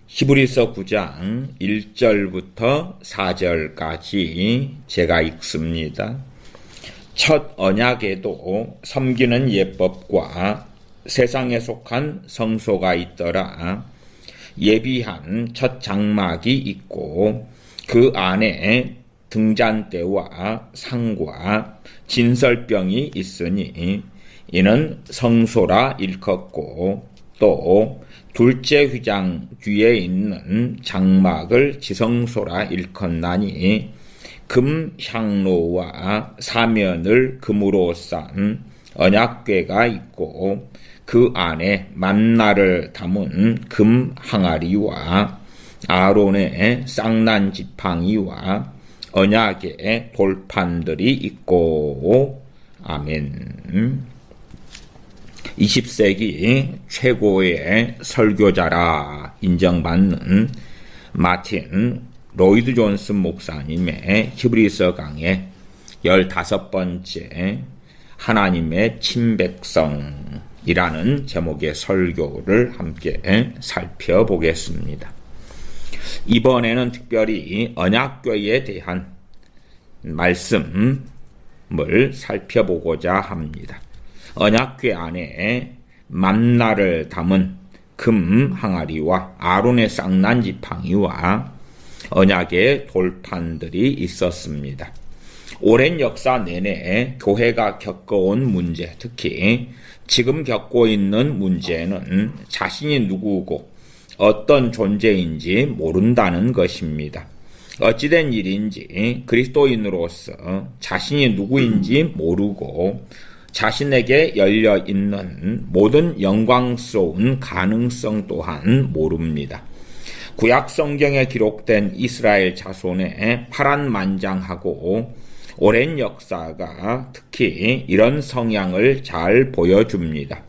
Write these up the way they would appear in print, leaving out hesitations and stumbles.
히브리서 9장 1절부터 4절까지 제가 읽습니다. 첫 언약에도 섬기는 예법과 세상에 속한 성소가 있더라. 예비한 첫 장막이 있고 그 안에 등잔대와 상과 진설병이 있으니 이는 성소라 일컫고 또 둘째 휘장 뒤에 있는 장막을 지성소라 일컫나니 금 향로와 사면을 금으로 싼 언약궤가 있고 그 안에 만나를 담은 금 항아리와 아론의 쌍난 지팡이와 언약의 돌판들이 있고 아멘. 20세기 최고의 설교자라 인정받는 마틴 로이드 존슨 목사님의 히브리서 강의 15번째 하나님의 친백성이라는 제목의 설교를 함께 살펴보겠습니다. 이번에는 특별히 언약궤에 대한 말씀을 살펴보고자 합니다. 언약궤 안에 만나를 담은 금 항아리와 아론의 쌍난 지팡이와 언약의 돌판들이 있었습니다. 오랜 역사 내내 교회가 겪어온 문제, 특히 지금 겪고 있는 문제는 자신이 누구고 어떤 존재인지 모른다는 것입니다. 어찌된 일인지 그리스도인으로서 자신이 누구인지 모르고 자신에게 열려있는 모든 영광스러운 가능성 또한 모릅니다. 구약 성경에 기록된 이스라엘 자손의 파란만장하고 오랜 역사가 특히 이런 성향을 잘 보여줍니다.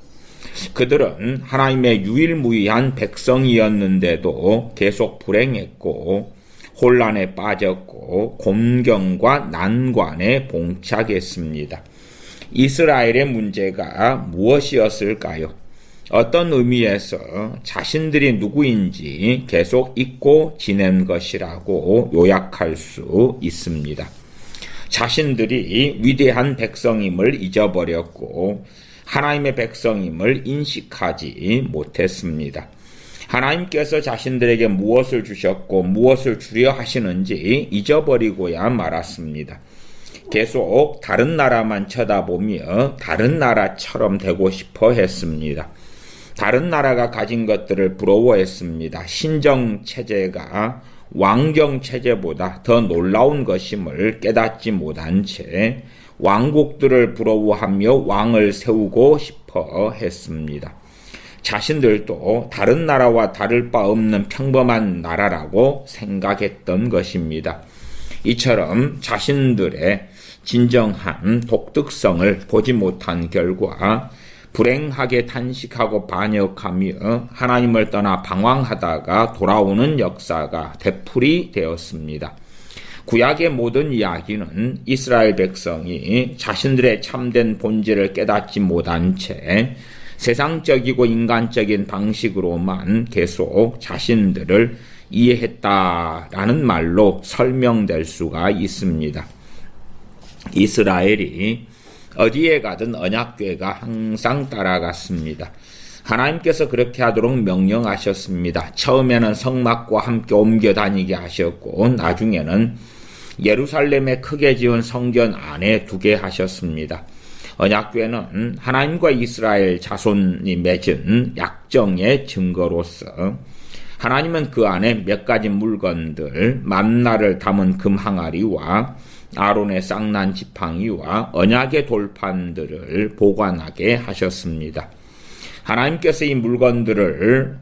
그들은 하나님의 유일무이한 백성이었는데도 계속 불행했고 혼란에 빠졌고 곤경과 난관에 봉착했습니다. 이스라엘의 문제가 무엇이었을까요? 어떤 의미에서 자신들이 누구인지 계속 잊고 지낸 것이라고 요약할 수 있습니다. 자신들이 위대한 백성임을 잊어버렸고 하나님의 백성임을 인식하지 못했습니다. 하나님께서 자신들에게 무엇을 주셨고 무엇을 주려 하시는지 잊어버리고야 말았습니다. 계속 다른 나라만 쳐다보며 다른 나라처럼 되고 싶어 했습니다. 다른 나라가 가진 것들을 부러워했습니다. 신정체제가 왕정체제보다 더 놀라운 것임을 깨닫지 못한 채 왕국들을 부러워하며 왕을 세우고 싶어 했습니다. 자신들도 다른 나라와 다를 바 없는 평범한 나라라고 생각했던 것입니다. 이처럼 자신들의 진정한 독특성을 보지 못한 결과 불행하게 탄식하고 반역하며 하나님을 떠나 방황하다가 돌아오는 역사가 되풀이 되었습니다. 구약의 모든 이야기는 이스라엘 백성이 자신들의 참된 본질을 깨닫지 못한 채 세상적이고 인간적인 방식으로만 계속 자신들을 이해했다라는 말로 설명될 수가 있습니다. 이스라엘이 어디에 가든 언약궤가 항상 따라갔습니다. 하나님께서 그렇게 하도록 명령하셨습니다. 처음에는 성막과 함께 옮겨 다니게 하셨고 나중에는 예루살렘에 크게 지은 성전 안에 두게 하셨습니다. 언약궤는 하나님과 이스라엘 자손이 맺은 약정의 증거로서 하나님은 그 안에 몇 가지 물건들, 만나를 담은 금 항아리와 아론의 쌍난 지팡이와 언약의 돌판들을 보관하게 하셨습니다. 하나님께서 이 물건들을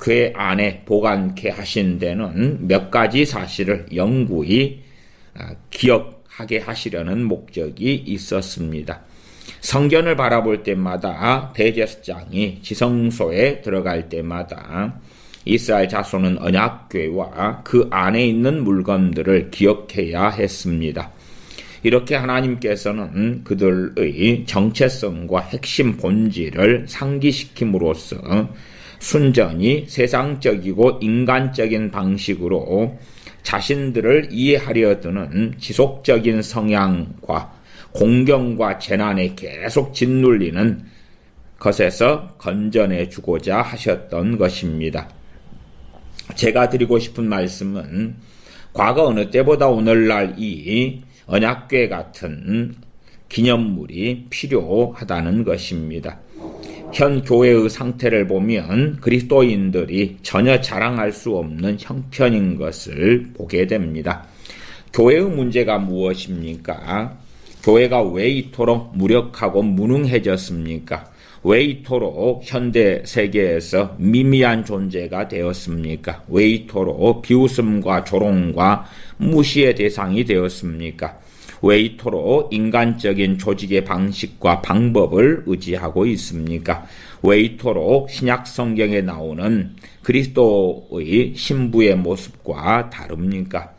궤 안에 보관케 하신 데는 몇 가지 사실을 영구히 기억하게 하시려는 목적이 있었습니다. 성전을 바라볼 때마다 대제사장이 지성소에 들어갈 때마다 이스라엘 자손은 언약궤와 그 안에 있는 물건들을 기억해야 했습니다. 이렇게 하나님께서는 그들의 정체성과 핵심 본질을 상기시킴으로써 순전히 세상적이고 인간적인 방식으로 자신들을 이해하려 드는 지속적인 성향과 공경과 재난에 계속 짓눌리는 것에서 건져내 주고자 하셨던 것입니다. 제가 드리고 싶은 말씀은 과거 어느 때보다 오늘날 이 언약궤 같은 기념물이 필요하다는 것입니다. 현 교회의 상태를 보면 그리스도인들이 전혀 자랑할 수 없는 형편인 것을 보게 됩니다. 교회의 문제가 무엇입니까? 교회가 왜 이토록 무력하고 무능해졌습니까? 왜 이토록 현대 세계에서 미미한 존재가 되었습니까? 왜 이토록 비웃음과 조롱과 무시의 대상이 되었습니까? 왜 이토록 인간적인 조직의 방식과 방법을 의지하고 있습니까? 왜 이토록 신약 성경에 나오는 그리스도의 신부의 모습과 다릅니까?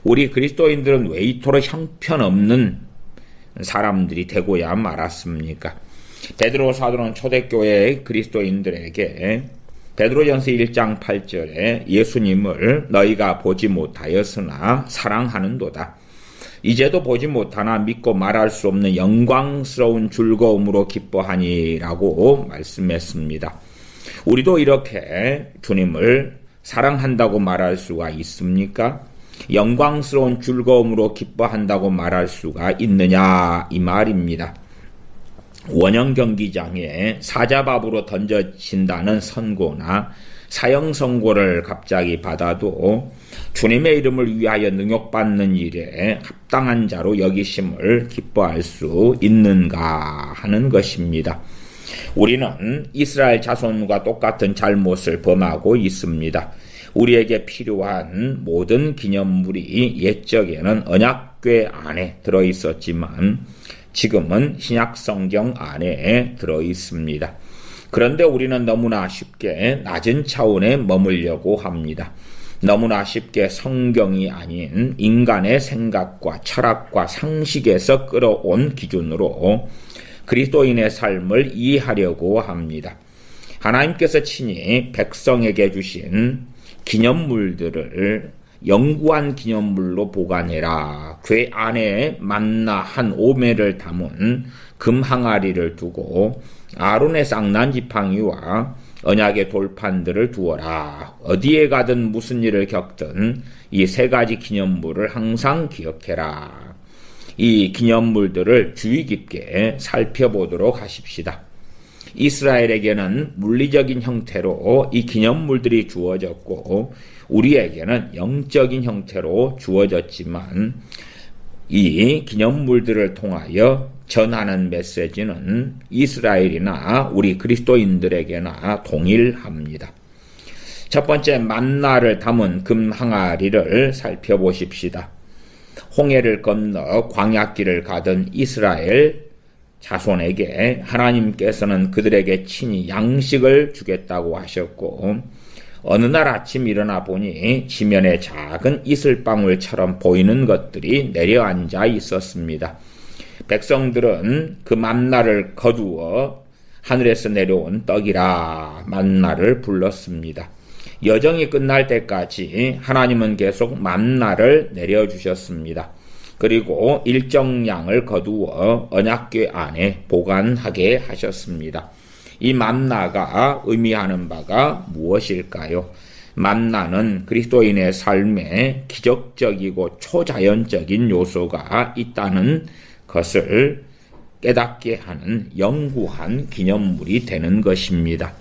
우리 그리스도인들은 왜 이토록 형편없는 사람들이 되고야 말았습니까? 베드로 사도는 초대교회의 그리스도인들에게 베드로전서 1장 8절에 예수님을 너희가 보지 못하였으나 사랑하는도다. 이제도 보지 못하나 믿고 말할 수 없는 영광스러운 즐거움으로 기뻐하니라고 말씀했습니다. 우리도 이렇게 주님을 사랑한다고 말할 수가 있습니까? 영광스러운 즐거움으로 기뻐한다고 말할 수가 있느냐 이 말입니다. 원형 경기장에 사자밥으로 던져진다는 선고나 사형 선고를 갑자기 받아도 주님의 이름을 위하여 능욕받는 일에 합당한 자로 여기심을 기뻐할 수 있는가 하는 것입니다. 우리는 이스라엘 자손과 똑같은 잘못을 범하고 있습니다. 우리에게 필요한 모든 기념물이 옛적에는 언약궤 안에 들어있었지만 지금은 신약 성경 안에 들어있습니다. 그런데 우리는 너무나 쉽게 낮은 차원에 머물려고 합니다. 너무나 쉽게 성경이 아닌 인간의 생각과 철학과 상식에서 끌어온 기준으로 그리스도인의 삶을 이해하려고 합니다. 하나님께서 친히 백성에게 주신 기념물들을 영구한 기념물로 보관해라. 궤 안에 만나 한 오매를 담은 금 항아리를 두고 아론의 쌍난 지팡이와 언약의 돌판들을 두어라. 어디에 가든 무슨 일을 겪든 이 세 가지 기념물을 항상 기억해라. 이 기념물들을 주의 깊게 살펴보도록 하십시다. 이스라엘에게는 물리적인 형태로 이 기념물들이 주어졌고 우리에게는 영적인 형태로 주어졌지만 이 기념물들을 통하여 전하는 메시지는 이스라엘이나 우리 그리스도인들에게나 동일합니다. 첫 번째, 만나를 담은 금 항아리를 살펴보십시다. 홍해를 건너 광야길을 가던 이스라엘 자손에게 하나님께서는 그들에게 친히 양식을 주겠다고 하셨고 어느 날 아침 일어나 보니 지면에 작은 이슬방울처럼 보이는 것들이 내려앉아 있었습니다. 백성들은 그 만나를 거두어 하늘에서 내려온 떡이라 만나를 불렀습니다. 여정이 끝날 때까지 하나님은 계속 만나를 내려주셨습니다. 그리고 일정량을 거두어 언약궤 안에 보관하게 하셨습니다. 이 만나가 의미하는 바가 무엇일까요? 만나는 그리스도인의 삶에 기적적이고 초자연적인 요소가 있다는 것을 깨닫게 하는 영구한 기념물이 되는 것입니다.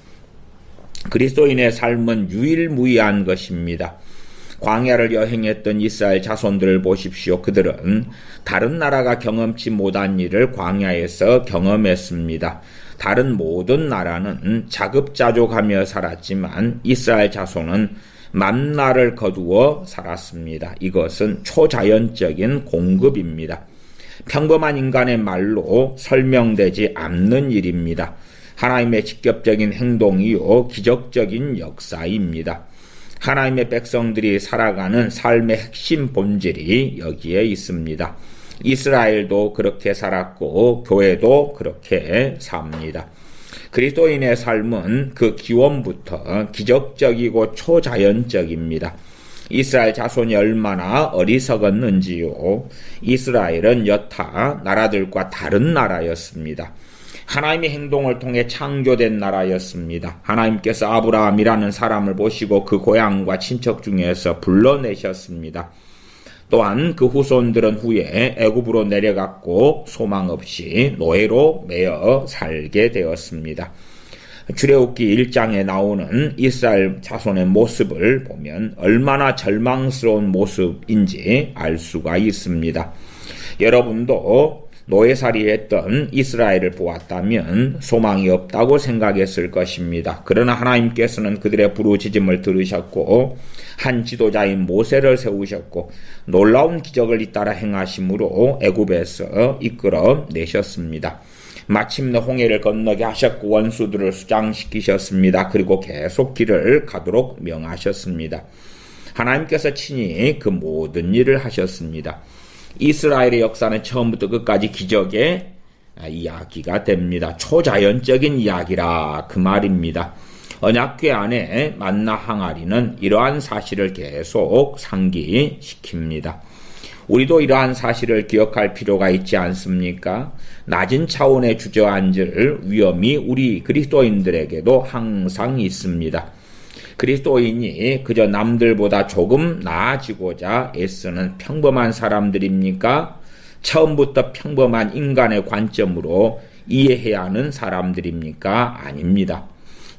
그리스도인의 삶은 유일무이한 것입니다. 광야를 여행했던 이스라엘 자손들을 보십시오. 그들은 다른 나라가 경험치 못한 일을 광야에서 경험했습니다. 다른 모든 나라는 자급자족하며 살았지만 이스라엘 자손은 만나를 거두어 살았습니다. 이것은 초자연적인 공급입니다. 평범한 인간의 말로 설명되지 않는 일입니다. 하나님의 직접적인 행동이요 기적적인 역사입니다. 하나님의 백성들이 살아가는 삶의 핵심 본질이 여기에 있습니다. 이스라엘도 그렇게 살았고 교회도 그렇게 삽니다. 그리스도인의 삶은 그 기원부터 기적적이고 초자연적입니다. 이스라엘 자손이 얼마나 어리석었는지요. 이스라엘은 여타 나라들과 다른 나라였습니다. 하나님의 행동을 통해 창조된 나라였습니다. 하나님께서 아브라함이라는 사람을 보시고 그 고향과 친척 중에서 불러내셨습니다. 또한 그 후손들은 후에 애굽으로 내려갔고 소망 없이 노예로 매여 살게 되었습니다. 출애굽기 1장에 나오는 이스라엘 자손의 모습을 보면 얼마나 절망스러운 모습인지 알 수가 있습니다. 여러분도 노예살이 했던 이스라엘을 보았다면 소망이 없다고 생각했을 것입니다. 그러나 하나님께서는 그들의 부르짖음을 들으셨고 한 지도자인 모세를 세우셨고 놀라운 기적을 잇따라 행하심으로 애굽에서 이끌어 내셨습니다. 마침내 홍해를 건너게 하셨고 원수들을 수장시키셨습니다. 그리고 계속 길을 가도록 명하셨습니다. 하나님께서 친히 그 모든 일을 하셨습니다. 이스라엘의 역사는 처음부터 끝까지 기적의 이야기가 됩니다. 초자연적인 이야기라 그 말입니다. 언약궤 안에 만나 항아리는 이러한 사실을 계속 상기시킵니다. 우리도 이러한 사실을 기억할 필요가 있지 않습니까? 낮은 차원에 주저앉을 위험이 우리 그리스도인들에게도 항상 있습니다. 그리스도인이 그저 남들보다 조금 나아지고자 애쓰는 평범한 사람들입니까? 처음부터 평범한 인간의 관점으로 이해해야 하는 사람들입니까? 아닙니다.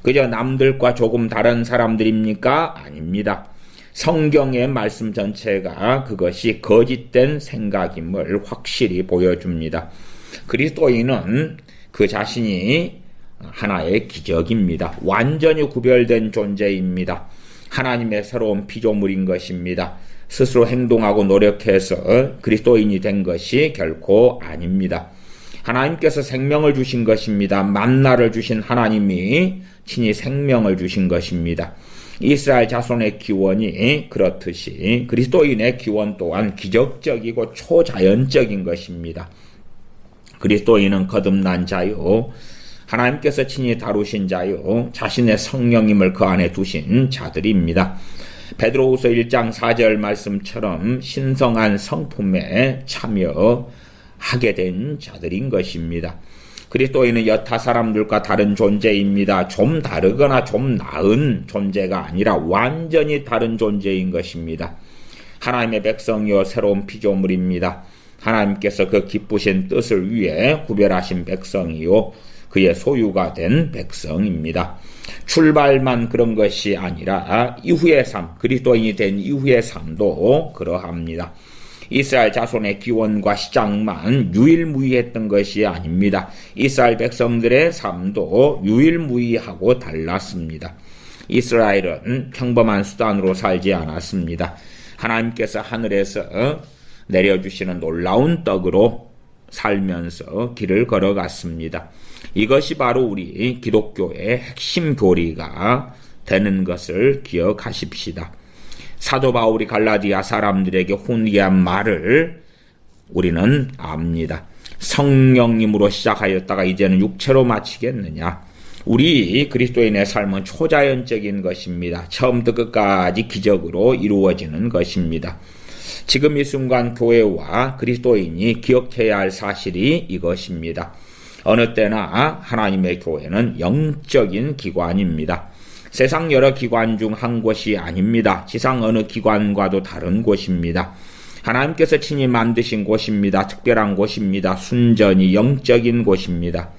그저 남들과 조금 다른 사람들입니까? 아닙니다. 성경의 말씀 전체가 그것이 거짓된 생각임을 확실히 보여줍니다. 그리스도인은 그 자신이 하나의 기적입니다. 완전히 구별된 존재입니다. 하나님의 새로운 피조물인 것입니다. 스스로 행동하고 노력해서 그리스도인이 된 것이 결코 아닙니다. 하나님께서 생명을 주신 것입니다. 만나를 주신 하나님이 친히 생명을 주신 것입니다. 이스라엘 자손의 기원이 그렇듯이 그리스도인의 기원 또한 기적적이고 초자연적인 것입니다. 그리스도인은 거듭난 자요, 하나님께서 친히 다루신 자요, 자신의 성령임을 그 안에 두신 자들입니다. 베드로후서 1장 4절 말씀처럼 신성한 성품에 참여하게 된 자들인 것입니다. 그리스도인은 여타 사람들과 다른 존재입니다. 좀 다르거나 좀 나은 존재가 아니라 완전히 다른 존재인 것입니다. 하나님의 백성이요 새로운 피조물입니다. 하나님께서 그 기쁘신 뜻을 위해 구별하신 백성이요 그의 소유가 된 백성입니다. 출발만 그런 것이 아니라 이후의 삶, 그리스도인이 된 이후의 삶도 그러합니다. 이스라엘 자손의 기원과 시작만 유일무이했던 것이 아닙니다. 이스라엘 백성들의 삶도 유일무이하고 달랐습니다. 이스라엘은 평범한 수단으로 살지 않았습니다. 하나님께서 하늘에서 내려주시는 놀라운 떡으로 살면서 길을 걸어갔습니다. 이것이 바로 우리 기독교의 핵심 교리가 되는 것을 기억하십시다. 사도 바울이 갈라디아 사람들에게 훈계한 말을 우리는 압니다. 성령님으로 시작하였다가 이제는 육체로 마치겠느냐. 우리 그리스도인의 삶은 초자연적인 것입니다. 처음부터 끝까지 기적으로 이루어지는 것입니다. 지금 이 순간 교회와 그리스도인이 기억해야 할 사실이 이것입니다. 어느 때나 하나님의 교회는 영적인 기관입니다. 세상 여러 기관 중 한 곳이 아닙니다. 지상 어느 기관과도 다른 곳입니다. 하나님께서 친히 만드신 곳입니다. 특별한 곳입니다. 순전히 영적인 곳입니다.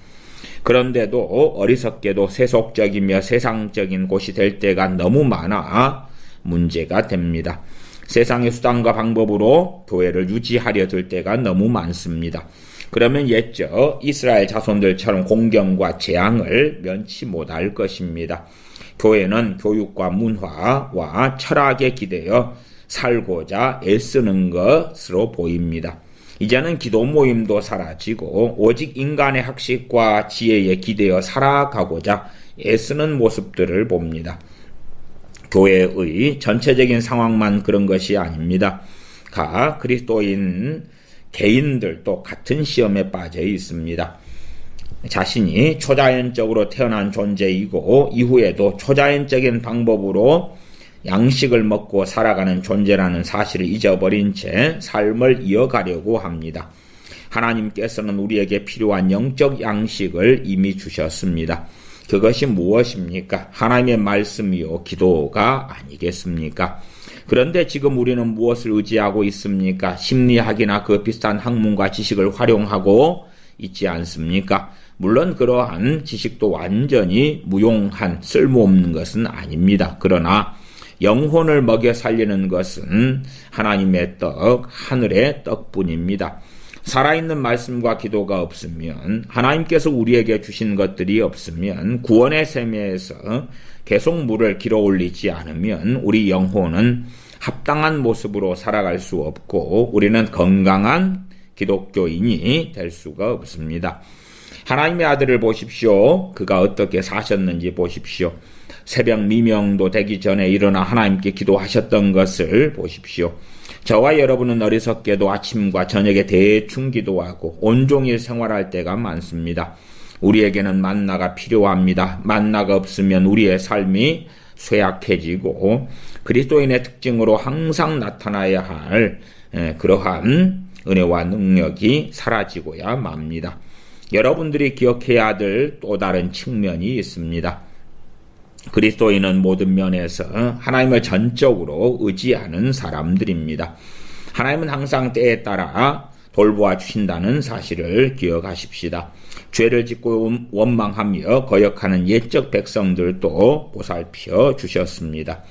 그런데도 어리석게도 세속적이며 세상적인 곳이 될 때가 너무 많아 문제가 됩니다. 세상의 수단과 방법으로 교회를 유지하려 들 때가 너무 많습니다. 그러면 옛적 이스라엘 자손들처럼 공경과 재앙을 면치 못할 것입니다. 교회는 교육과 문화와 철학에 기대어 살고자 애쓰는 것으로 보입니다. 이제는 기도 모임도 사라지고 오직 인간의 학식과 지혜에 기대어 살아가고자 애쓰는 모습들을 봅니다. 교회의 전체적인 상황만 그런 것이 아닙니다. 그리스도인 개인들도 같은 시험에 빠져 있습니다. 자신이 초자연적으로 태어난 존재이고 이후에도 초자연적인 방법으로 양식을 먹고 살아가는 존재라는 사실을 잊어버린 채 삶을 이어가려고 합니다. 하나님께서는 우리에게 필요한 영적 양식을 이미 주셨습니다. 그것이 무엇입니까? 하나님의 말씀이요 기도가 아니겠습니까? 그런데 지금 우리는 무엇을 의지하고 있습니까? 심리학이나 그 비슷한 학문과 지식을 활용하고 있지 않습니까? 물론 그러한 지식도 완전히 무용한 쓸모없는 것은 아닙니다. 그러나 영혼을 먹여 살리는 것은 하나님의 떡, 하늘의 떡뿐입니다. 살아있는 말씀과 기도가 없으면, 하나님께서 우리에게 주신 것들이 없으면, 구원의 샘에서 계속 물을 길어 올리지 않으면 우리 영혼은 합당한 모습으로 살아갈 수 없고 우리는 건강한 기독교인이 될 수가 없습니다. 하나님의 아들을 보십시오. 그가 어떻게 사셨는지 보십시오. 새벽 미명도 되기 전에 일어나 하나님께 기도하셨던 것을 보십시오. 저와 여러분은 어리석게도 아침과 저녁에 대충 기도하고 온종일 생활할 때가 많습니다. 우리에게는 만나가 필요합니다. 만나가 없으면 우리의 삶이 쇠약해지고 그리스도인의 특징으로 항상 나타나야 할 그러한 은혜와 능력이 사라지고야 맙니다. 여러분들이 기억해야 될 또 다른 측면이 있습니다. 그리스도인은 모든 면에서 하나님을 전적으로 의지하는 사람들입니다. 하나님은 항상 때에 따라 돌보아 주신다는 사실을 기억하십시다. 죄를 짓고 원망하며 거역하는 옛적 백성들도 보살펴 주셨습니다.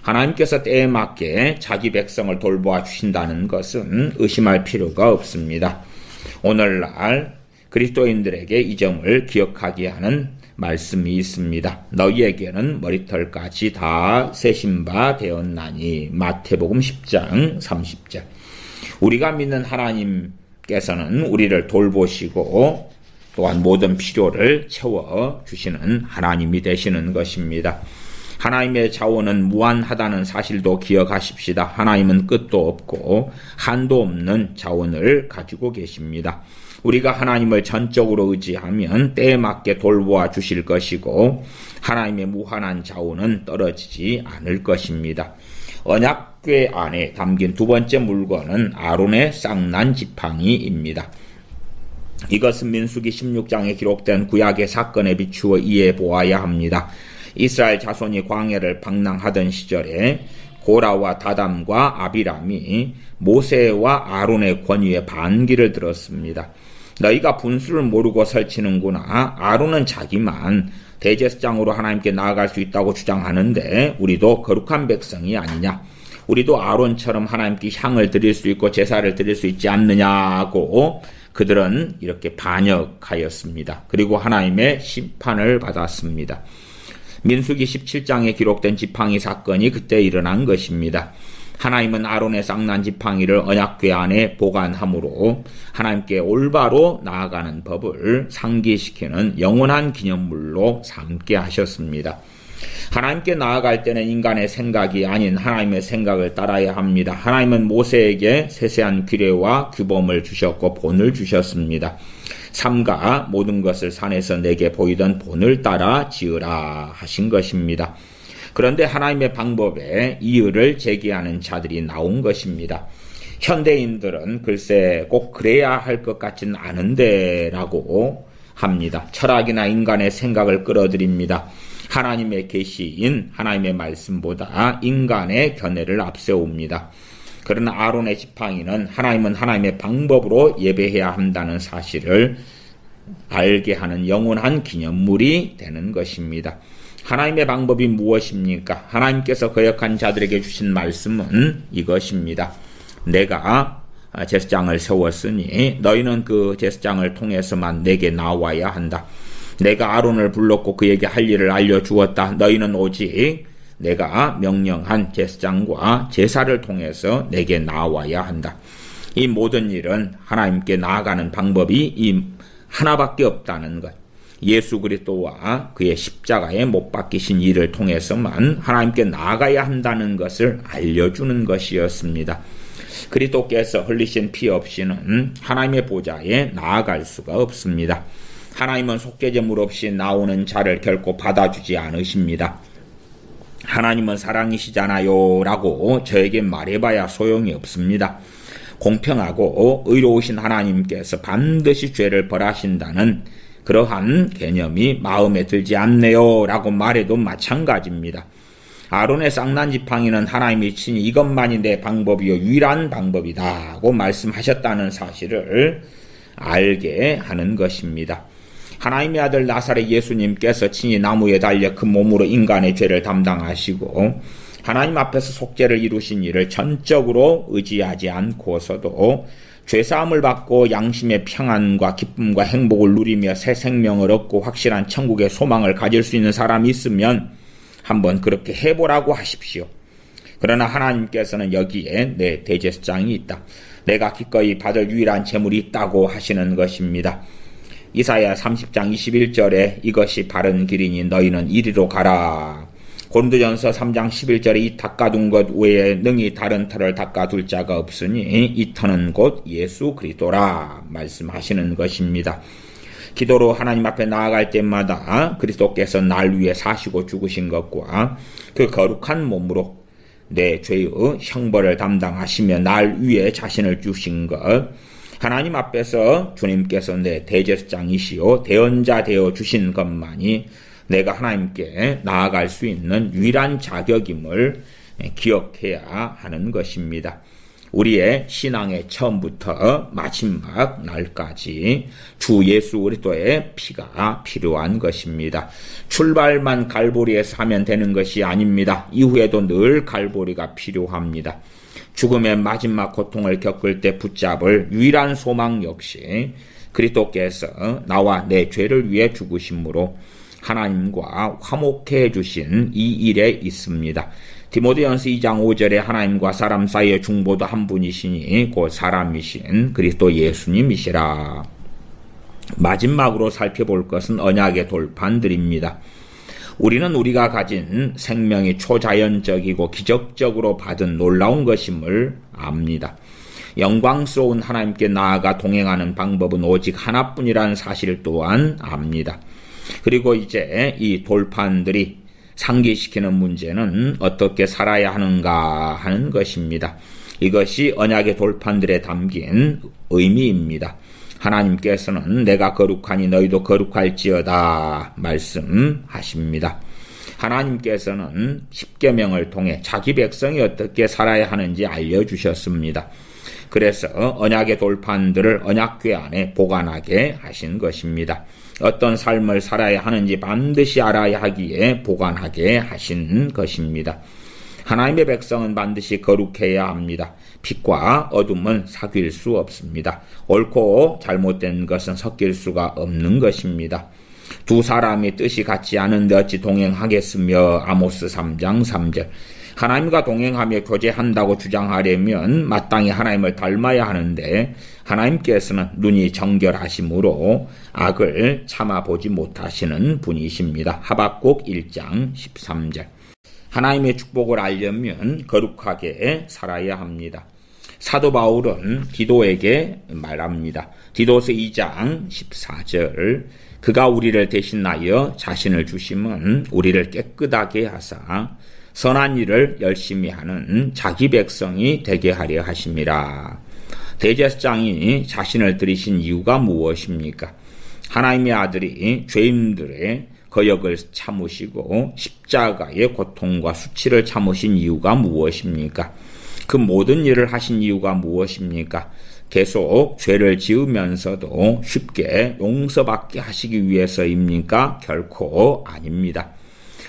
하나님께서 때에 맞게 자기 백성을 돌보아 주신다는 것은 의심할 필요가 없습니다. 오늘날 그리스도인들에게 이 점을 기억하게 하는 말씀이 있습니다. 너희에게는 머리털까지 다 세신 바 되었나니. 마태복음 10장 30절. 우리가 믿는 하나님께서는 우리를 돌보시고 또한 모든 필요를 채워주시는 하나님이 되시는 것입니다. 하나님의 자원은 무한하다는 사실도 기억하십시다. 하나님은 끝도 없고 한도 없는 자원을 가지고 계십니다. 우리가 하나님을 전적으로 의지하면 때에 맞게 돌보아 주실 것이고 하나님의 무한한 자원은 떨어지지 않을 것입니다. 언약궤 안에 담긴 두 번째 물건은 아론의 쌍난 지팡이입니다. 이것은 민수기 16장에 기록된 구약의 사건에 비추어 이해해 보아야 합니다. 이스라엘 자손이 광야를 방랑하던 시절에 고라와 다담과 아비람이 모세와 아론의 권위에 반기를 들었습니다. 너희가 분수를 모르고 설치는구나. 아론은 자기만 대제사장으로 하나님께 나아갈 수 있다고 주장하는데 우리도 거룩한 백성이 아니냐. 우리도 아론처럼 하나님께 향을 드릴 수 있고 제사를 드릴 수 있지 않느냐고 그들은 이렇게 반역하였습니다. 그리고 하나님의 심판을 받았습니다. 민수기 17장에 기록된 지팡이 사건이 그때 일어난 것입니다. 하나님은 아론의 쌍난 지팡이를 언약궤 안에 보관함으로 하나님께 올바로 나아가는 법을 상기시키는 영원한 기념물로 삼게 하셨습니다. 하나님께 나아갈 때는 인간의 생각이 아닌 하나님의 생각을 따라야 합니다. 하나님은 모세에게 세세한 규례와 규범을 주셨고 본을 주셨습니다. 삼가 모든 것을 산에서 내게 보이던 본을 따라 지으라 하신 것입니다. 그런데 하나님의 방법에 이의를 제기하는 자들이 나온 것입니다. 현대인들은 글쎄 꼭 그래야 할 것 같지는 않은데 라고 합니다. 철학이나 인간의 생각을 끌어들입니다. 하나님의 계시인 하나님의 말씀보다 인간의 견해를 앞세웁니다. 그러나 아론의 지팡이는 하나님은 하나님의 방법으로 예배해야 한다는 사실을 알게 하는 영원한 기념물이 되는 것입니다. 하나님의 방법이 무엇입니까? 하나님께서 거역한 자들에게 주신 말씀은 이것입니다. 내가 제사장을 세웠으니 너희는 그 제사장을 통해서만 내게 나와야 한다. 내가 아론을 불렀고 그에게 할 일을 알려주었다. 너희는 오직 내가 명령한 제사장과 제사를 통해서 내게 나와야 한다. 이 모든 일은 하나님께 나아가는 방법이 이 하나밖에 없다는 것. 예수 그리스도와 그의 십자가에 못 박히신 일을 통해서만 하나님께 나아가야 한다는 것을 알려주는 것이었습니다. 그리스도께서 흘리신 피 없이는 하나님의 보좌에 나아갈 수가 없습니다. 하나님은 속죄제물 없이 나오는 자를 결코 받아주지 않으십니다. 하나님은 사랑이시잖아요 라고 저에게 말해봐야 소용이 없습니다. 공평하고 의로우신 하나님께서 반드시 죄를 벌하신다는 그러한 개념이 마음에 들지 않네요 라고 말해도 마찬가지입니다. 아론의 쌍난지팡이는 하나님이 친히 이것만이 내 방법이요 유일한 방법이다고 말씀하셨다는 사실을 알게 하는 것입니다. 하나님의 아들 나사렛 예수님께서 친히 나무에 달려 그 몸으로 인간의 죄를 담당하시고 하나님 앞에서 속죄를 이루신 이를 전적으로 의지하지 않고서도 죄사함을 받고 양심의 평안과 기쁨과 행복을 누리며 새 생명을 얻고 확실한 천국의 소망을 가질 수 있는 사람이 있으면 한번 그렇게 해보라고 하십시오. 그러나 하나님께서는 여기에 내 대제사장이 있다. 내가 기꺼이 받을 유일한 재물이 있다고 하시는 것입니다. 이사야 30장 21절에 이것이 바른 길이니 너희는 이리로 가라. 고린도전서 3장 11절에 이 닦아둔 것 외에 능히 다른 터를 닦아둘 자가 없으니 이 터는 곧 예수 그리스도라 말씀하시는 것입니다. 기도로 하나님 앞에 나아갈 때마다 그리스도께서 날 위해 사시고 죽으신 것과 그 거룩한 몸으로 내 죄의 형벌을 담당하시며 날 위해 자신을 주신 것, 하나님 앞에서 주님께서 내 대제사장이시요 대언자 되어 주신 것만이 내가 하나님께 나아갈 수 있는 유일한 자격임을 기억해야 하는 것입니다. 우리의 신앙의 처음부터 마지막 날까지 주 예수 그리스도의 피가 필요한 것입니다. 출발만 갈보리에서 하면 되는 것이 아닙니다. 이후에도 늘 갈보리가 필요합니다. 죽음의 마지막 고통을 겪을 때 붙잡을 유일한 소망 역시 그리스도께서 나와 내 죄를 위해 죽으심으로 하나님과 화목해 주신 이 일에 있습니다. 디모데전서 2장 5절에 하나님과 사람 사이의 중보도 한 분이시니 곧 사람이신 그리스도 예수님이시라. 마지막으로 살펴볼 것은 언약의 돌판들입니다. 우리는 우리가 가진 생명이 초자연적이고 기적적으로 받은 놀라운 것임을 압니다. 영광스러운 하나님께 나아가 동행하는 방법은 오직 하나뿐이라는 사실 또한 압니다. 그리고 이제 이 돌판들이 상기시키는 문제는 어떻게 살아야 하는가 하는 것입니다. 이것이 언약의 돌판들에 담긴 의미입니다. 하나님께서는 내가 거룩하니 너희도 거룩할지어다 말씀하십니다. 하나님께서는 십계명을 통해 자기 백성이 어떻게 살아야 하는지 알려주셨습니다. 그래서 언약의 돌판들을 언약궤 안에 보관하게 하신 것입니다. 어떤 삶을 살아야 하는지 반드시 알아야 하기에 보관하게 하신 것입니다. 하나님의 백성은 반드시 거룩해야 합니다. 빛과 어둠은 사귈 수 없습니다. 옳고 잘못된 것은 섞일 수가 없는 것입니다. 두 사람이 뜻이 같지 않은데 어찌 동행하겠으며 아모스 3장 3절. 하나님과 동행하며 교제한다고 주장하려면 마땅히 하나님을 닮아야 하는데 하나님께서는 눈이 정결하심으로 악을 참아보지 못하시는 분이십니다. 하박국 1장 13절. 하나님의 축복을 알려면 거룩하게 살아야 합니다. 사도 바울은 디도에게 말합니다. 디도서 2장 14절. 그가 우리를 대신하여 자신을 주심은 우리를 깨끗하게 하사 선한 일을 열심히 하는 자기 백성이 되게 하려 하심이라. 대제사장이 자신을 들이신 이유가 무엇입니까? 하나님의 아들이 죄인들의 거역을 참으시고 십자가의 고통과 수치를 참으신 이유가 무엇입니까? 그 모든 일을 하신 이유가 무엇입니까? 계속 죄를 지으면서도 쉽게 용서받게 하시기 위해서입니까? 결코 아닙니다.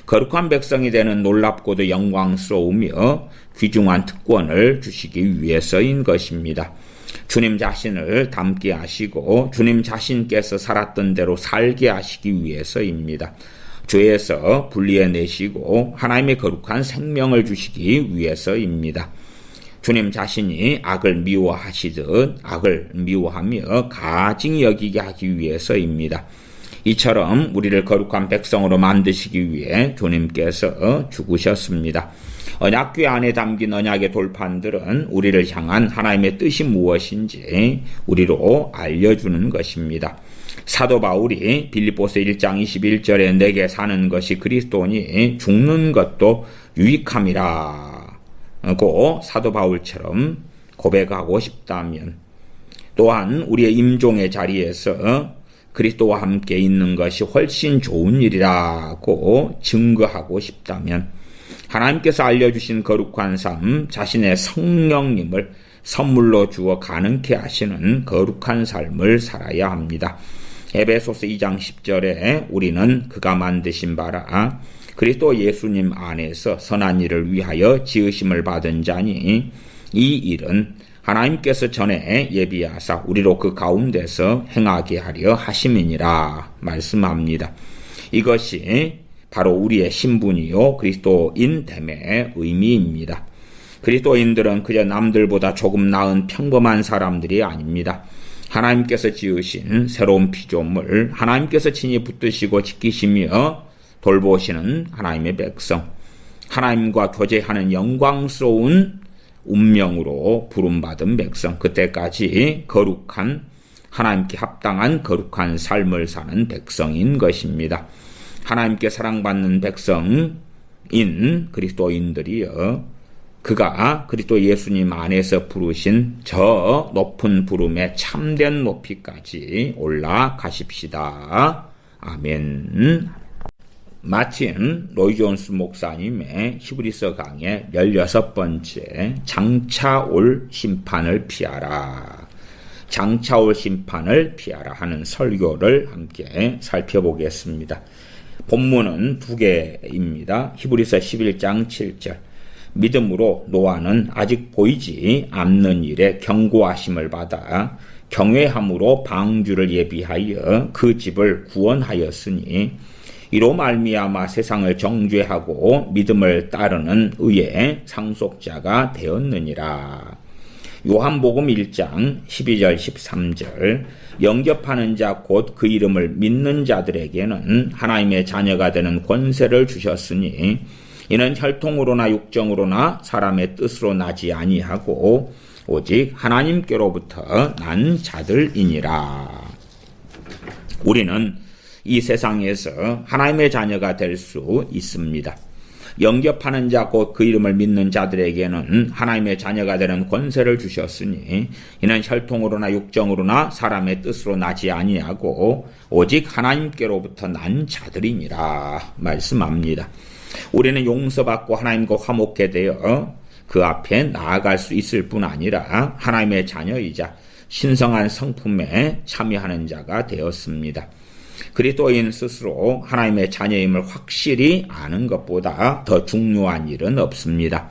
거룩한 백성이 되는 놀랍고도 영광스러우며 귀중한 특권을 주시기 위해서인 것입니다. 주님 자신을 닮게 하시고 주님 자신께서 살았던 대로 살게 하시기 위해서입니다. 죄에서 분리해내시고 하나님의 거룩한 생명을 주시기 위해서입니다. 주님 자신이 악을 미워하시듯 악을 미워하며 가증히 여기게 하기 위해서입니다. 이처럼 우리를 거룩한 백성으로 만드시기 위해 주님께서 죽으셨습니다. 언약궤 안에 담긴 언약의 돌판들은 우리를 향한 하나님의 뜻이 무엇인지 우리로 알려주는 것입니다. 사도 바울이 빌립보서 1장 21절에 내게 사는 것이 그리스도니 죽는 것도 유익함이라고 사도 바울처럼 고백하고 싶다면, 또한 우리의 임종의 자리에서 그리스도와 함께 있는 것이 훨씬 좋은 일이라고 증거하고 싶다면, 하나님께서 알려주신 거룩한 삶, 자신의 성령님을 선물로 주어 가능케 하시는 거룩한 삶을 살아야 합니다. 에베소서 2장 10절에 우리는 그가 만드신 바라 그리스도 예수님 안에서 선한 일을 위하여 지으심을 받은 자니 이 일은 하나님께서 전에 예비하사 우리로 그 가운데서 행하게 하려 하심이니라 말씀합니다. 이것이 바로 우리의 신분이요 그리스도인됨의 의미입니다. 그리스도인들은 그저 남들보다 조금 나은 평범한 사람들이 아닙니다. 하나님께서 지으신 새로운 피조물, 하나님께서 친히 붙드시고 지키시며 돌보시는 하나님의 백성, 하나님과 교제하는 영광스러운 운명으로 부름받은 백성, 그때까지 거룩한, 하나님께 합당한 거룩한 삶을 사는 백성인 것입니다. 하나님께 사랑받는 백성인 그리스도인들이여, 그가 그리스도 예수님 안에서 부르신 저 높은 부름에 참된 높이까지 올라가십시다. 아멘. 마침 로이 존스 목사님의 히브리서 강의 16번째 장차 올 심판을 피하라, 장차 올 심판을 피하라 하는 설교를 함께 살펴보겠습니다. 본문은 두 개입니다. 히브리서 11장 7절. 믿음으로 노아는 아직 보이지 않는 일에 경고하심을 받아 경외함으로 방주를 예비하여 그 집을 구원하였으니 이로 말미암아 세상을 정죄하고 믿음을 따르는 의의 상속자가 되었느니라. 요한복음 1장 12절 13절. 영접하는 자 곧 그 이름을 믿는 자들에게는 하나님의 자녀가 되는 권세를 주셨으니 이는 혈통으로나 육정으로나 사람의 뜻으로 나지 아니하고 오직 하나님께로부터 난 자들이니라. 우리는 이 세상에서 하나님의 자녀가 될 수 있습니다. 영접하는 자 곧 그 이름을 믿는 자들에게는 하나님의 자녀가 되는 권세를 주셨으니 이는 혈통으로나 육정으로나 사람의 뜻으로 나지 아니하고 오직 하나님께로부터 난 자들이니라 말씀합니다. 우리는 용서받고 하나님과 화목해 되어 그 앞에 나아갈 수 있을 뿐 아니라 하나님의 자녀이자 신성한 성품에 참여하는 자가 되었습니다. 그리스도인 스스로 하나님의 자녀임을 확실히 아는 것보다 더 중요한 일은 없습니다.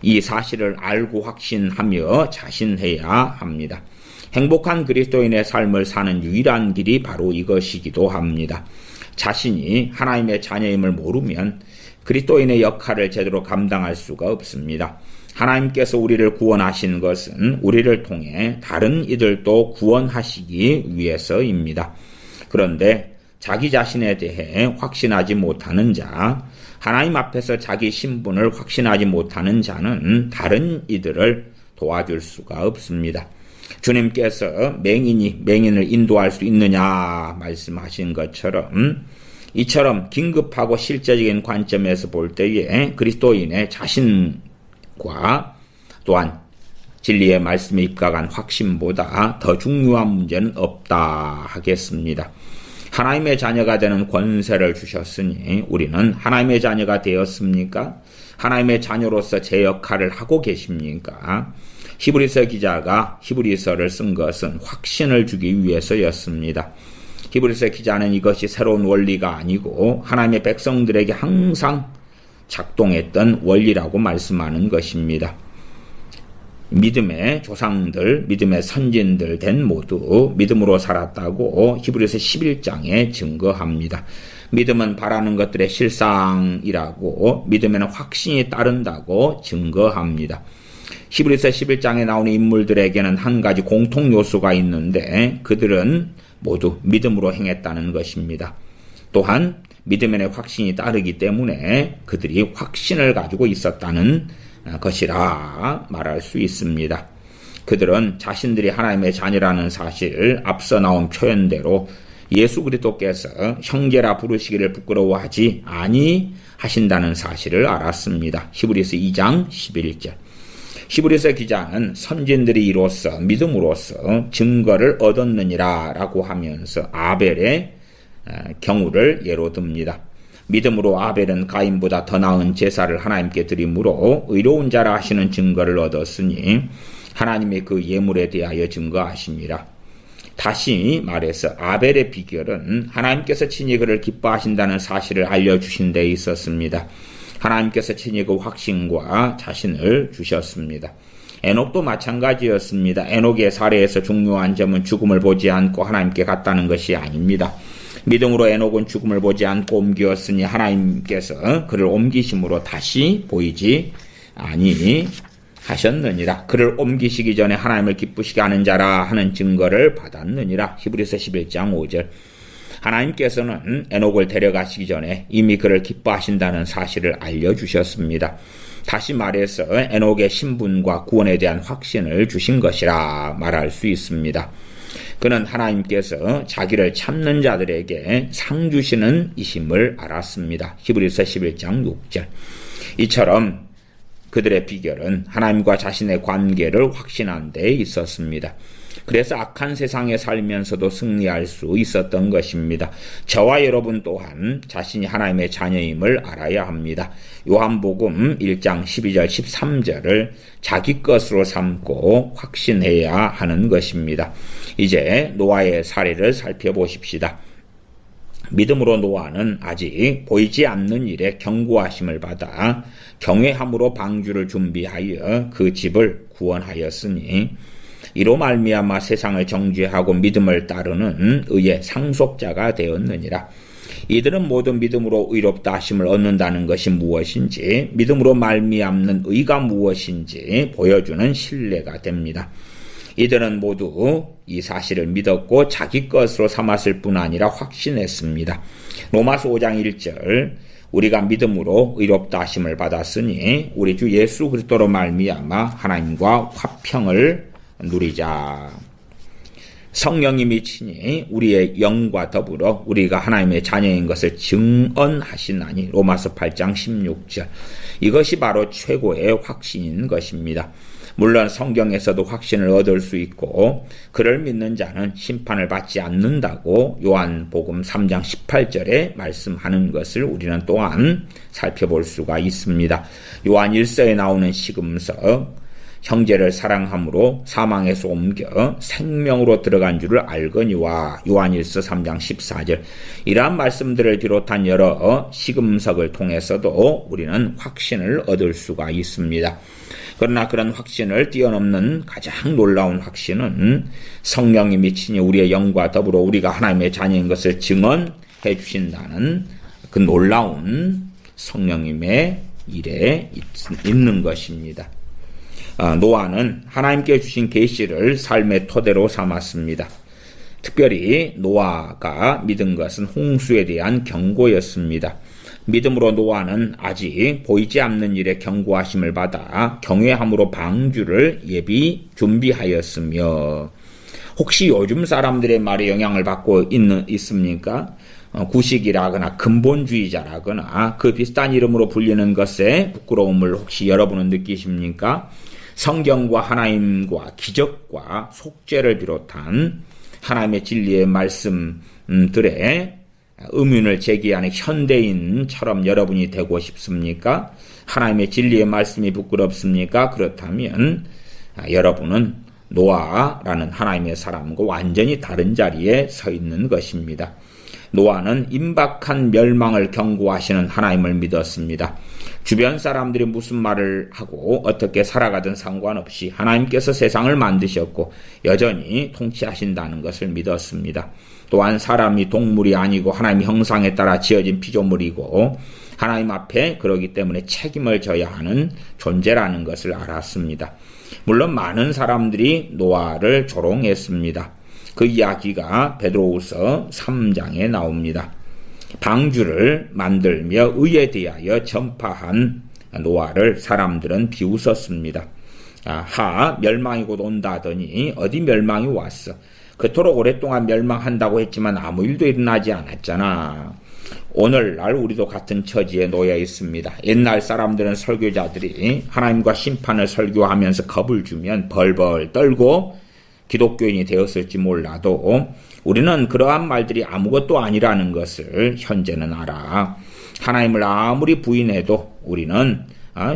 이 사실을 알고 확신하며 자신해야 합니다. 행복한 그리스도인의 삶을 사는 유일한 길이 바로 이것이기도 합니다. 자신이 하나님의 자녀임을 모르면 그리스도인의 역할을 제대로 감당할 수가 없습니다. 하나님께서 우리를 구원하신 것은 우리를 통해 다른 이들도 구원하시기 위해서입니다. 그런데 자기 자신에 대해 확신하지 못하는 자, 하나님 앞에서 자기 신분을 확신하지 못하는 자는 다른 이들을 도와줄 수가 없습니다. 주님께서 맹인을 인도할 수 있느냐 말씀하신 것처럼 이처럼 긴급하고 실제적인 관점에서 볼 때에 그리스도인의 자신과 또한 진리의 말씀에 입각한 확신보다 더 중요한 문제는 없다 하겠습니다. 하나님의 자녀가 되는 권세를 주셨으니 우리는 하나님의 자녀가 되었습니까? 하나님의 자녀로서 제 역할을 하고 계십니까? 히브리서 기자가 히브리서를 쓴 것은 확신을 주기 위해서였습니다. 히브리서 기자는 이것이 새로운 원리가 아니고 하나님의 백성들에게 항상 작동했던 원리라고 말씀하는 것입니다. 믿음의 조상들, 믿음의 선진들 된 모두 믿음으로 살았다고 히브리서 11장에 증거합니다. 믿음은 바라는 것들의 실상이라고, 믿음에는 확신이 따른다고 증거합니다. 히브리서 11장에 나오는 인물들에게는 한 가지 공통 요소가 있는데 그들은 모두 믿음으로 행했다는 것입니다. 또한 믿음에는 확신이 따르기 때문에 그들이 확신을 가지고 있었다는 것이라 말할 수 있습니다. 그들은 자신들이 하나님의 자녀라는 사실, 앞서 나온 표현대로 예수 그리스도께서 형제라 부르시기를 부끄러워하지 아니하신다는 사실을 알았습니다. 히브리서 2장 11절. 히브리서 기자는 선진들이 이로써 믿음으로써 증거를 얻었느니라 라고 하면서 아벨의 경우를 예로 듭니다. 믿음으로 아벨은 가인보다 더 나은 제사를 하나님께 드림으로 의로운 자라 하시는 증거를 얻었으니 하나님의 그 예물에 대하여 증거하심이라. 다시 말해서 아벨의 비결은 하나님께서 친히 그를 기뻐하신다는 사실을 알려주신 데 있었습니다. 하나님께서 친히 그 확신과 자신을 주셨습니다. 에녹도 마찬가지였습니다. 에녹의 사례에서 중요한 점은 죽음을 보지 않고 하나님께 갔다는 것이 아닙니다. 믿음으로 에녹은 죽음을 보지 않고 옮기었으니 하나님께서 그를 옮기심으로 다시 보이지 아니하셨느니라. 그를 옮기시기 전에 하나님을 기쁘시게 하는 자라 하는 증거를 받았느니라. 히브리서 11장 5절. 하나님께서는 에녹을 데려가시기 전에 이미 그를 기뻐하신다는 사실을 알려주셨습니다. 다시 말해서 에녹의 신분과 구원에 대한 확신을 주신 것이라 말할 수 있습니다. 그는 하나님께서 자기를 찾는 자들에게 상 주시는 이심을 알았습니다. 히브리서 11장 6절. 이처럼 그들의 비결은 하나님과 자신의 관계를 확신한 데 있었습니다. 그래서 악한 세상에 살면서도 승리할 수 있었던 것입니다. 저와 여러분 또한 자신이 하나님의 자녀임을 알아야 합니다. 요한복음 1장 12절 13절을 자기 것으로 삼고 확신해야 하는 것입니다. 이제 노아의 사례를 살펴보십시다. 믿음으로 노아는 아직 보이지 않는 일에 경고하심을 받아 경외함으로 방주를 준비하여 그 집을 구원하였으니 이로 말미암아 세상을 정죄하고 믿음을 따르는 의의 상속자가 되었느니라. 이들은 모두 믿음으로 의롭다 하심을 얻는다는 것이 무엇인지, 믿음으로 말미암는 의가 무엇인지 보여주는 신뢰가 됩니다. 이들은 모두 이 사실을 믿었고 자기 것으로 삼았을 뿐 아니라 확신했습니다. 로마서 5장 1절 우리가 믿음으로 의롭다 하심을 받았으니 우리 주 예수 그리스도로 말미암아 하나님과 화평을 누리자. 성령님이 친히 우리의 영과 더불어 우리가 하나님의 자녀인 것을 증언하시나니. 로마서 8장 16절. 이것이 바로 최고의 확신인 것입니다. 물론 성경에서도 확신을 얻을 수 있고 그를 믿는 자는 심판을 받지 않는다고 요한복음 3장 18절에 말씀하는 것을 우리는 또한 살펴볼 수가 있습니다. 요한 1서에 나오는 시금석, 형제를 사랑함으로 사망에서 옮겨 생명으로 들어간 줄을 알거니와 요한일서 3장 14절. 이러한 말씀들을 비롯한 여러 시금석을 통해서도 우리는 확신을 얻을 수가 있습니다. 그러나 그런 확신을 뛰어넘는 가장 놀라운 확신은 성령님이 친히 우리의 영과 더불어 우리가 하나님의 자녀인 것을 증언해 주신다는 그 놀라운 성령님의 일에 있는 것입니다. 노아는 하나님께 주신 계시를 삶의 토대로 삼았습니다. 특별히 노아가 믿은 것은 홍수에 대한 경고였습니다. 믿음으로 노아는 아직 보이지 않는 일에 경고하심을 받아 경외함으로 방주를 준비하였으며, 혹시 요즘 사람들의 말에 영향을 받고 있습니까? 구식이라거나 근본주의자라거나 그 비슷한 이름으로 불리는 것에 부끄러움을 혹시 여러분은 느끼십니까? 성경과 하나님과 기적과 속죄를 비롯한 하나님의 진리의 말씀들에 의문을 제기하는 현대인처럼 여러분이 되고 싶습니까? 하나님의 진리의 말씀이 부끄럽습니까? 그렇다면 여러분은 노아라는 하나님의 사람과 완전히 다른 자리에 서 있는 것입니다. 노아는 임박한 멸망을 경고하시는 하나님을 믿었습니다. 주변 사람들이 무슨 말을 하고 어떻게 살아가든 상관없이 하나님께서 세상을 만드셨고 여전히 통치하신다는 것을 믿었습니다. 또한 사람이 동물이 아니고 하나님 형상에 따라 지어진 피조물이고 하나님 앞에 그러기 때문에 책임을 져야 하는 존재라는 것을 알았습니다. 물론 많은 사람들이 노아를 조롱했습니다. 그 이야기가 베드로후서 3장에 나옵니다. 방주를 만들며 의에 대하여 전파한 노아를 사람들은 비웃었습니다. 멸망이 곧 온다 하더니 어디 멸망이 왔어. 그토록 오랫동안 멸망한다고 했지만 아무 일도 일어나지 않았잖아. 오늘날 우리도 같은 처지에 놓여 있습니다. 옛날 사람들은 설교자들이 하나님과 심판을 설교하면서 겁을 주면 벌벌 떨고 기독교인이 되었을지 몰라도 우리는 그러한 말들이 아무것도 아니라는 것을 현재는 알아. 하나님을 아무리 부인해도 우리는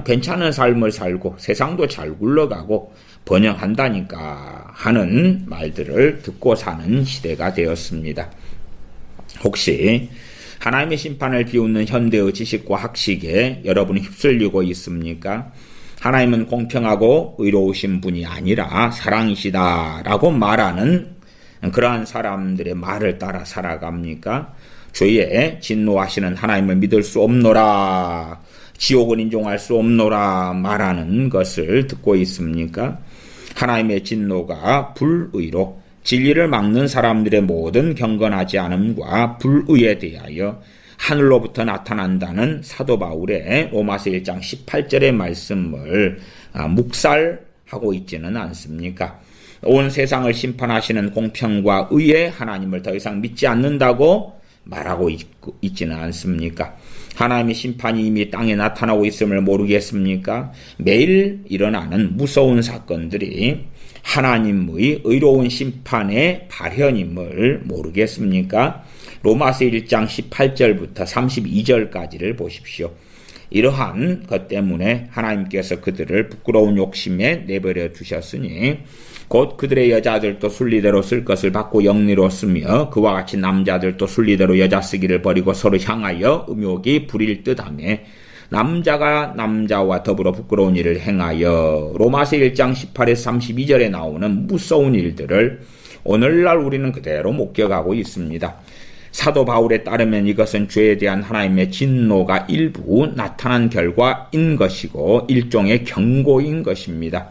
괜찮은 삶을 살고 세상도 잘 굴러가고 번영한다니까 하는 말들을 듣고 사는 시대가 되었습니다. 혹시 하나님의 심판을 비웃는 현대의 지식과 학식에 여러분이 휩쓸리고 있습니까? 하나님은 공평하고 의로우신 분이 아니라 사랑이시다라고 말하는 그러한 사람들의 말을 따라 살아갑니까? 주의 진노하시는 하나님을 믿을 수 없노라, 지옥을 인정할 수 없노라 말하는 것을 듣고 있습니까? 하나님의 진노가 불의로 진리를 막는 사람들의 모든 경건하지 않음과 불의에 대하여 하늘로부터 나타난다는 사도 바울의 로마서 1장 18절의 말씀을 묵살하고 있지는 않습니까? 온 세상을 심판하시는 공평과 의의 하나님을 더 이상 믿지 않는다고 말하고 있지는 않습니까? 하나님의 심판이 이미 땅에 나타나고 있음을 모르겠습니까? 매일 일어나는 무서운 사건들이 하나님의 의로운 심판의 발현임을 모르겠습니까? 로마서 1장 18절부터 32절까지를 보십시오. 이러한 것 때문에 하나님께서 그들을 부끄러운 욕심에 내버려 두셨으니 곧 그들의 여자들도 순리대로 쓸 것을 받고 영리로 쓰며 그와 같이 남자들도 순리대로 여자 쓰기를 버리고 서로 향하여 음욕이 부릴 듯하며 남자가 남자와 더불어 부끄러운 일을 행하여 로마서 1장 18에서 32절에 나오는 무서운 일들을 오늘날 우리는 그대로 목격하고 있습니다. 사도 바울에 따르면 이것은 죄에 대한 하나님의 진노가 일부 나타난 결과인 것이고 일종의 경고인 것입니다.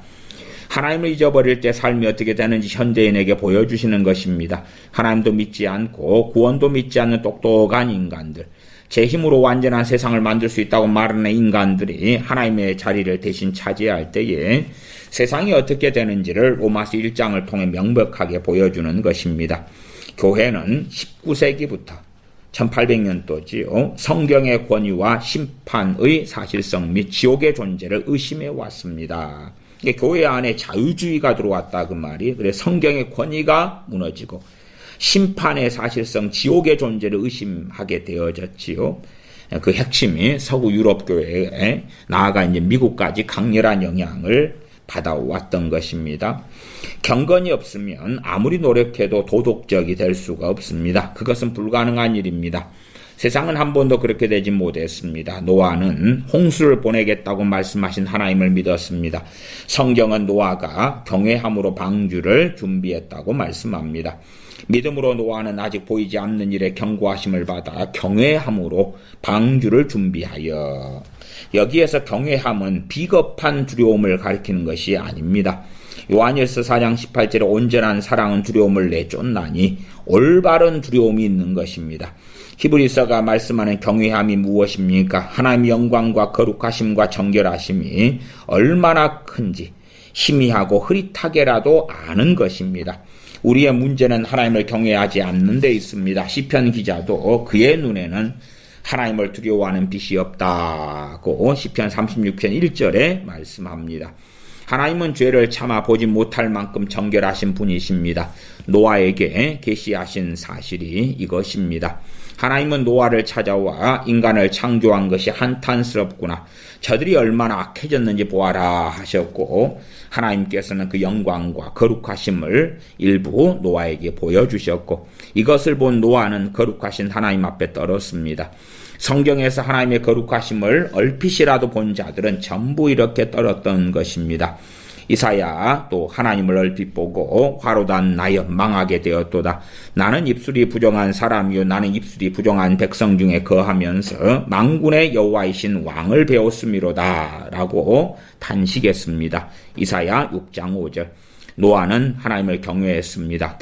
하나님을 잊어버릴 때 삶이 어떻게 되는지 현대인에게 보여주시는 것입니다. 하나님도 믿지 않고 구원도 믿지 않는 똑똑한 인간들, 제 힘으로 완전한 세상을 만들 수 있다고 말하는 인간들이 하나님의 자리를 대신 차지할 때에 세상이 어떻게 되는지를 로마서 1장을 통해 명백하게 보여주는 것입니다. 교회는 19세기부터 1800년도지요. 성경의 권위와 심판의 사실성 및 지옥의 존재를 의심해 왔습니다. 교회 안에 자유주의가 들어왔다 그 말이. 그래서 성경의 권위가 무너지고 심판의 사실성, 지옥의 존재를 의심하게 되어졌지요. 그 핵심이 서구 유럽 교회에 나아가 이제 미국까지 강렬한 영향을 받아왔던 것입니다. 경건이 없으면 아무리 노력해도 도덕적이 될 수가 없습니다. 그것은 불가능한 일입니다. 세상은 한 번도 그렇게 되지 못했습니다. 노아는 홍수를 보내겠다고 말씀하신 하나님을 믿었습니다. 성경은 노아가 경외함으로 방주를 준비했다고 말씀합니다. 믿음으로 노아는 아직 보이지 않는 일에 경고하심을 받아 경외함으로 방주를 준비하여. 여기에서 경외함은 비겁한 두려움을 가리키는 것이 아닙니다. 요한일서 4장 18절에 온전한 사랑은 두려움을 내쫓나니 올바른 두려움이 있는 것입니다. 히브리서가 말씀하는 경외함이 무엇입니까? 하나님의 영광과 거룩하심과 정결하심이 얼마나 큰지 희미하고 흐릿하게라도 아는 것입니다. 우리의 문제는 하나님을 경외하지 않는 데 있습니다. 시편 기자도 그의 눈에는 하나님을 두려워하는 빛이 없다고 시편 36편 1절에 말씀합니다. 하나님은 죄를 참아 보지 못할 만큼 정결하신 분이십니다. 노아에게 계시하신 사실이 이것입니다. 하나님은 노아를 찾아와 인간을 창조한 것이 한탄스럽구나. 저들이 얼마나 악해졌는지 보아라 하셨고 하나님께서는 그 영광과 거룩하심을 일부 노아에게 보여주셨고 이것을 본 노아는 거룩하신 하나님 앞에 떨었습니다. 성경에서 하나님의 거룩하심을 얼핏이라도 본 자들은 전부 이렇게 떨었던 것입니다. 이사야 또 하나님을 얼핏 보고 화로단 나여 망하게 되었도다. 나는 입술이 부정한 사람이요 나는 입술이 부정한 백성 중에 거하면서 만군의 여호와이신 왕을 배웠음이로다 라고 탄식했습니다. 이사야 6장 5절. 노아는 하나님을 경외했습니다.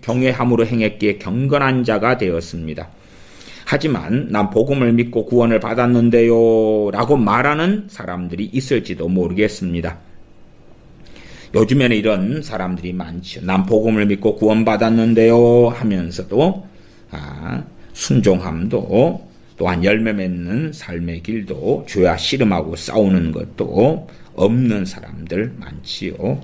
경외함으로 행했기에 경건한 자가 되었습니다. 하지만 난 복음을 믿고 구원을 받았는데요 라고 말하는 사람들이 있을지도 모르겠습니다. 요즘에는 이런 사람들이 많죠. 난 복음을 믿고 구원받았는데요 하면서도 순종함도 또한 열매 맺는 삶의 길도 죄와 씨름하고 싸우는 것도 없는 사람들 많지요.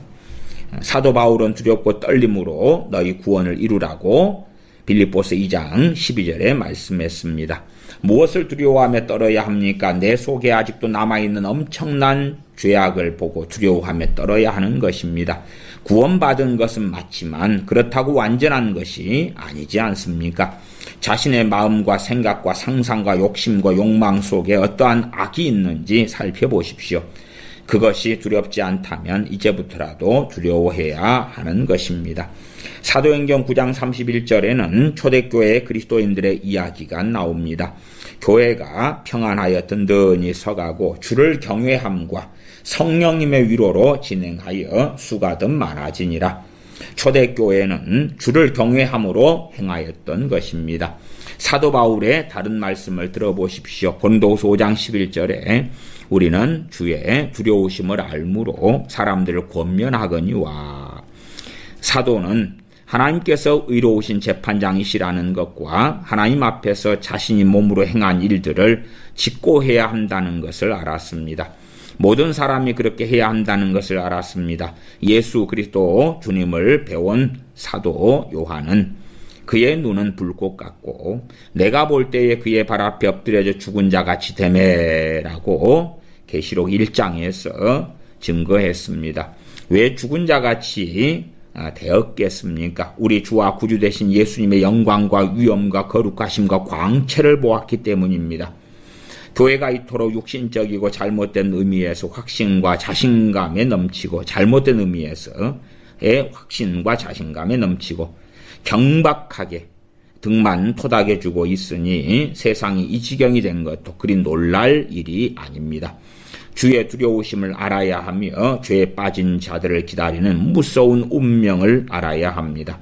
사도 바울은 두렵고 떨림으로 너희 구원을 이루라고 빌립보서 2장 12절에 말씀했습니다. 무엇을 두려워하며 떨어야 합니까? 내 속에 아직도 남아있는 엄청난 죄악을 보고 두려워하며 떨어야 하는 것입니다. 구원받은 것은 맞지만 그렇다고 완전한 것이 아니지 않습니까? 자신의 마음과 생각과 상상과 욕심과 욕망 속에 어떠한 악이 있는지 살펴보십시오. 그것이 두렵지 않다면 이제부터라도 두려워해야 하는 것입니다. 사도행전 9장 31절에는 초대교회 그리스도인들의 이야기가 나옵니다. 교회가 평안하여 든든히 서가고 주를 경외함과 성령님의 위로로 진행하여 수가 더 많아지니라. 초대교회는 주를 경외함으로 행하였던 것입니다. 사도 바울의 다른 말씀을 들어보십시오. 고린도후서 5장 11절에 우리는 주의 두려우심을 알므로 사람들을 권면하거니와. 사도는 하나님께서 의로우신 재판장이시라는 것과 하나님 앞에서 자신이 몸으로 행한 일들을 직고해야 한다는 것을 알았습니다. 모든 사람이 그렇게 해야 한다는 것을 알았습니다. 예수 그리스도 주님을 배운 사도 요한은 그의 눈은 불꽃 같고 내가 볼 때에 그의 발 앞에 엎드려져 죽은 자 같이 되매라고 계시록 1장에서 증거했습니다. 왜 죽은 자 같이 되었겠습니까? 우리 주와 구주 되신 예수님의 영광과 위엄과 거룩하심과 광채를 보았기 때문입니다. 교회가 이토록 육신적이고 잘못된 의미에서 확신과 자신감에 넘치고 잘못된 의미에서의 확신과 자신감에 넘치고 경박하게 등만 토닥여주고 있으니 세상이 이 지경이 된 것도 그리 놀랄 일이 아닙니다. 주의 두려우심을 알아야 하며 죄에 빠진 자들을 기다리는 무서운 운명을 알아야 합니다.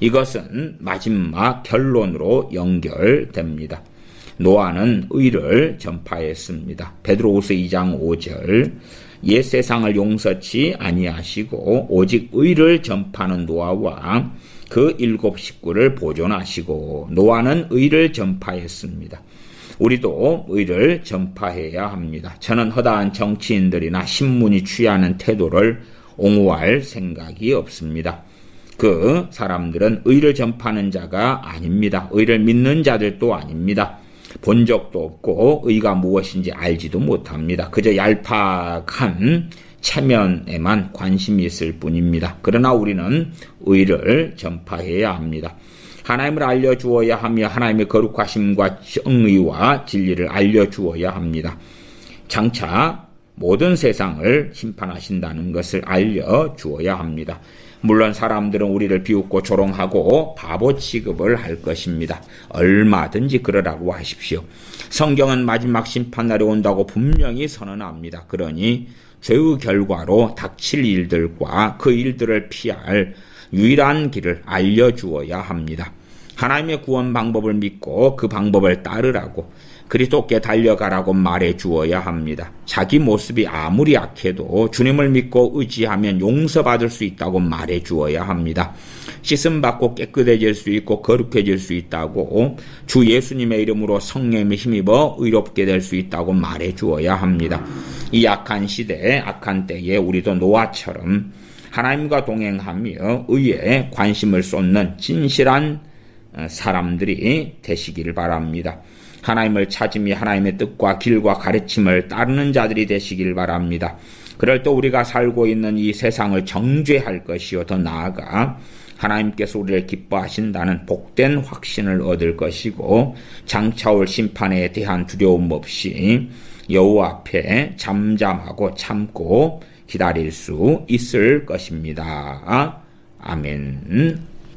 이것은 마지막 결론으로 연결됩니다. 노아는 의를 전파했습니다. 베드로후서 2장 5절 옛 세상을 용서치 아니하시고 오직 의를 전파하는 노아와 그 7 식구를 보존하시고 노아는 의를 전파했습니다. 우리도 의를 전파해야 합니다. 저는 허다한 정치인들이나 신문이 취하는 태도를 옹호할 생각이 없습니다. 그 사람들은 의를 전파하는 자가 아닙니다. 의를 믿는 자들도 아닙니다. 본 적도 없고 의가 무엇인지 알지도 못합니다. 그저 얄팍한 체면에만 관심이 있을 뿐입니다. 그러나 우리는 의를 전파해야 합니다. 하나님을 알려주어야 하며 하나님의 거룩하심과 정의와 진리를 알려주어야 합니다. 장차 모든 세상을 심판하신다는 것을 알려주어야 합니다. 물론 사람들은 우리를 비웃고 조롱하고 바보 취급을 할 것입니다. 얼마든지 그러라고 하십시오. 성경은 마지막 심판날이 온다고 분명히 선언합니다. 그러니 죄의 결과로 닥칠 일들과 그 일들을 피할 유일한 길을 알려주어야 합니다. 하나님의 구원 방법을 믿고 그 방법을 따르라고 그리스도께 달려가라고 말해주어야 합니다. 자기 모습이 아무리 약해도 주님을 믿고 의지하면 용서받을 수 있다고 말해주어야 합니다. 씻음받고 깨끗해질 수 있고 거룩해질 수 있다고 주 예수님의 이름으로 성령님의 힘입어 의롭게 될 수 있다고 말해주어야 합니다. 이 악한 시대에 악한 때에 우리도 노아처럼 하나님과 동행하며 의에 관심을 쏟는 진실한 사람들이 되시기를 바랍니다. 하나님을 찾으며 하나님의 뜻과 길과 가르침을 따르는 자들이 되시길 바랍니다. 그럴 때 우리가 살고 있는 이 세상을 정죄할 것이요 더 나아가 하나님께서 우리를 기뻐하신다는 복된 확신을 얻을 것이고 장차올 심판에 대한 두려움 없이 여호와 앞에 잠잠하고 참고 기다릴 수 있을 것입니다. 아멘.